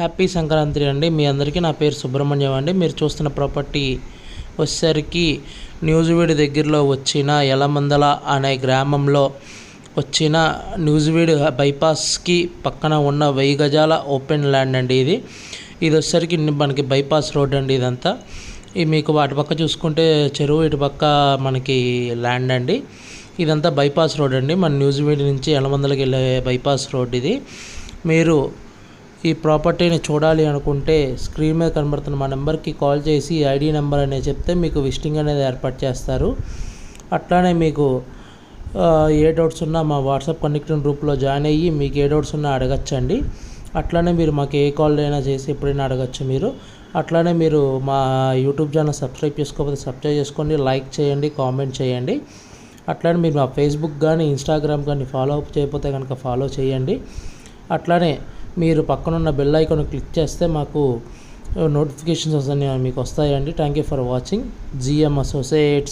Happy Sankranti అండి. మీ అందరికీ నా పేరు సుబ్రహ్మణ్యం అండి. మీరు చూస్తున్న ప్రాపర్టీ వచ్చేసరికి న్యూజివీడ్ దగ్గరలో వచ్చిన యలమందల అనే గ్రామంలో వచ్చిన న్యూజివీడ్ బైపాస్కి పక్కన ఉన్న 1000 గజాల ఓపెన్ ల్యాండ్ అండి. ఇది వచ్చేసరికి మనకి బైపాస్ రోడ్ అండి. ఇదంతా మీకు అటు పక్క చూసుకుంటే చెరువు, ఇటు పక్క మనకి ల్యాండ్ అండి. ఇదంతా బైపాస్ రోడ్ అండి. మన న్యూజివీడ్ నుంచి యలమందలకి వెళ్ళే బైపాస్ రోడ్ ఇది. మీరు ఈ ప్రాపర్టీని చూడాలి అనుకుంటే స్క్రీన్ మీద కనబడుతున్న మా నెంబర్కి కాల్ చేసి ఐడి నెంబర్ అనేది చెప్తే మీకు విజిటింగ్ అనేది ఏర్పాటు చేస్తారు. అట్లానే మీకు ఏ డౌట్స్ ఉన్నా మా వాట్సాప్ కనెక్టింగ్ గ్రూప్లో జాయిన్ అయ్యి మీకు ఏ డౌట్స్ ఉన్నా అడగచ్చండి. అట్లానే మీరు మాకు ఏ కాల్ అయినా చేసి ఎప్పుడైనా అడగచ్చు మీరు. అట్లానే మీరు మా యూట్యూబ్ ఛానల్ సబ్స్క్రైబ్ చేసుకోకపోతే సబ్స్క్రైబ్ చేసుకోండి, లైక్ చేయండి, కామెంట్ చేయండి. అట్లానే మీరు మా ఫేస్బుక్ కానీ ఇన్స్టాగ్రామ్ కానీ ఫాలో అప్ చేయకపోతే కనుక ఫాలో చేయండి. అట్లానే మీరు పక్కనున్న బెల్ ఐకాన్ క్లిక్ చేస్తే మాకు నోటిఫికేషన్స్ మీకు వస్తాయండి. Thank you for watching. GM associates.